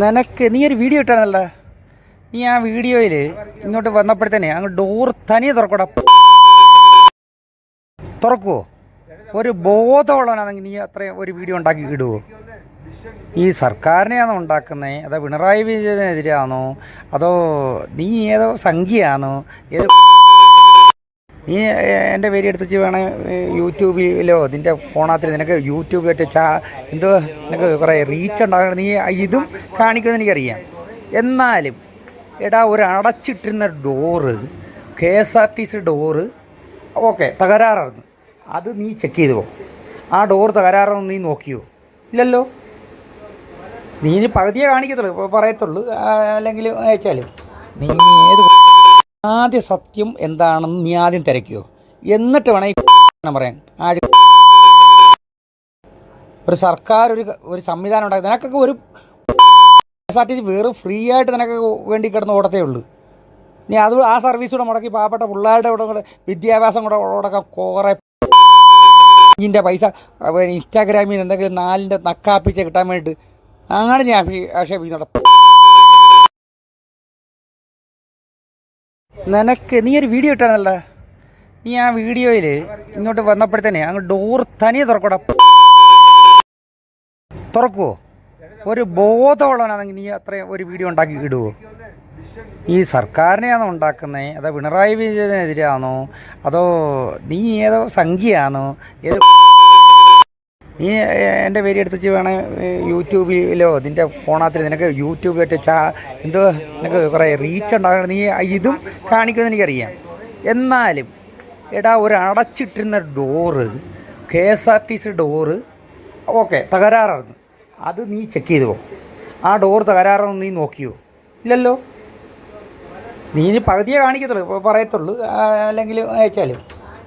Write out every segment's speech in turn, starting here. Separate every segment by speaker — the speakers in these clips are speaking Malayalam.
Speaker 1: നിനക്ക് നീ ഒരു വീഡിയോ ഇട്ടാണല്ലോ. നീ ആ വീഡിയോയിൽ ഇങ്ങോട്ട് വന്നപ്പോഴത്തേനെ അങ്ങ് ഡോർ തനിയെ തുറക്കൂടാ. തുറക്കുവോ? ഒരു ബോധമുള്ളവനാണെങ്കിൽ നീ അത്രയും ഒരു വീഡിയോ ഉണ്ടാക്കി ഇടുവോ? ഈ സർക്കാരിനെയാണോ ഉണ്ടാക്കുന്നത്? അതോ പിണറായി വിജയനെതിരാണോ? അതോ നീ ഏതോ സംഖ്യയാണോ? ഏത് നീ എൻ്റെ പേര് എടുത്ത് വെച്ച് വേണേൽ യൂട്യൂബിലോ നിൻ്റെ ഫോണാത്തിൽ നിനക്ക് യൂട്യൂബ് എന്തോ നിനക്ക് കുറേ റീച്ച് ഉണ്ടാകണം. നീ ഇതും കാണിക്കുമെന്ന് എനിക്കറിയാം. എന്നാലും എടാ, ഒരു അടച്ചിട്ടിരുന്ന ഡോറ്, KSRTC ഡോറ് ഓക്കെ തകരാറായിരുന്നു. അത് നീ ചെക്ക് ചെയ്തുവോ? ആ ഡോറ് തകരാറെന്ന് നീ നോക്കിയോ? ഇല്ലല്ലോ. നീ ഇനി പകുതിയെ കാണിക്കത്തുള്ളൂ, പറയത്തുള്ളൂ, അല്ലെങ്കിൽ അയച്ചാലും. നീ ഏത് ആദ്യ സത്യം എന്താണെന്ന് നീ ആദ്യം തിരക്കിയോ? എന്നിട്ട് വേണം ഈ പറയാൻ. ഒരു സർക്കാർ ഒരു സംവിധാനം ഉണ്ടാക്കി നിനക്കൊക്കെ ഒരു KSRTC വേറെ ഫ്രീ ആയിട്ട് നിനക്ക് വേണ്ടി കിടന്ന് ഓടത്തേ ഉള്ളൂ. നീ അത് ആ സർവീസ് കൂടെ മുടക്കി പാവപ്പെട്ട പിള്ളേരുടെ കൂടെ വിദ്യാഭ്യാസം കൂടെ മുടക്കാൻ കുറേ ഇതിൻ്റെ പൈസ ഇൻസ്റ്റാഗ്രാമിൽ നിന്ന് എന്തെങ്കിലും നാലിൻ്റെ നക്കാപ്പിച്ച് കിട്ടാൻ വേണ്ടിയിട്ട് അങ്ങനെ ഞാൻ ആക്ഷേപിക്കുന്നുണ്ട്. നിനക്ക് നീ ഒരു വീഡിയോ ഇട്ടാണല്ലോ. നീ ആ വീഡിയോയിൽ ഇങ്ങോട്ട് വന്നപ്പോഴത്തേനെ അങ്ങ് ഡോർ തനിയെ തുറക്കൂടാ. തുറക്കുവോ? ഒരു ബോധമുള്ളവനാണെങ്കിൽ നീ അത്രയും ഒരു വീഡിയോ ഉണ്ടാക്കി ഇടുവോ? ഈ സർക്കാരിനെയാണോ ഉണ്ടാക്കുന്നത്? അതോ പിണറായി വിജയനെതിരാണോ? അതോ നീ ഏതോ സംഖ്യയാണോ? ഏത് നീ എൻ്റെ പേര് എടുത്ത് വെച്ച് വേണേൽ യൂട്യൂബിലോ നിൻ്റെ ഫോണാത്തിൽ നിനക്ക് യൂട്യൂബ് എന്തോ നിനക്ക് കുറേ റീച്ച് ഉണ്ടാകണം. നീ ഇതും കാണിക്കുമെന്ന് എനിക്കറിയാം. എന്നാലും എടാ, ഒരു അടച്ചിട്ടിരുന്ന ഡോറ്, KSRTC ഡോറ് ഓക്കെ തകരാറായിരുന്നു. അത് നീ ചെക്ക് ചെയ്തുവോ? ആ ഡോറ് തകരാറെന്ന് നീ നോക്കിയോ? ഇല്ലല്ലോ. നീ ഇനി പകുതിയെ കാണിക്കത്തുള്ളൂ, പറയത്തുള്ളൂ, അല്ലെങ്കിൽ അയച്ചാലും.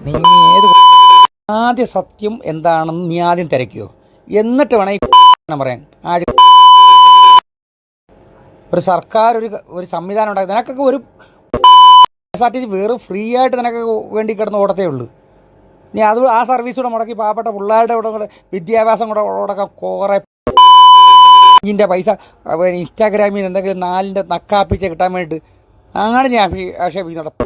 Speaker 1: നീ ഏത് ആദ്യ സത്യം എന്താണെന്ന് നീ ആദ്യം തിരക്കിയോ? എന്നിട്ട് വേണം ഈ പറയാൻ. ഒരു സർക്കാർ ഒരു സംവിധാനം ഉണ്ടാക്കി നിനക്കൊക്കെ ഒരു KSRTC വേറെ ഫ്രീ ആയിട്ട് നിനക്ക് വേണ്ടി കിടന്ന് ഓടത്തേ ഉള്ളൂ. നീ അത് ആ സർവീസ് കൂടെ മുടക്കി പാവപ്പെട്ട പിള്ളേരുടെ കൂടെ വിദ്യാഭ്യാസം കൂടെ മുടക്കാൻ കുറേ ഇതിൻ്റെ പൈസ ഇൻസ്റ്റാഗ്രാമിൽ നിന്ന് എന്തെങ്കിലും നാലിൻ്റെ നക്കാപ്പിച്ച് കിട്ടാൻ വേണ്ടിയിട്ട് അങ്ങനെ ഞാൻ ആക്ഷേപിക്കുന്നുണ്ട്.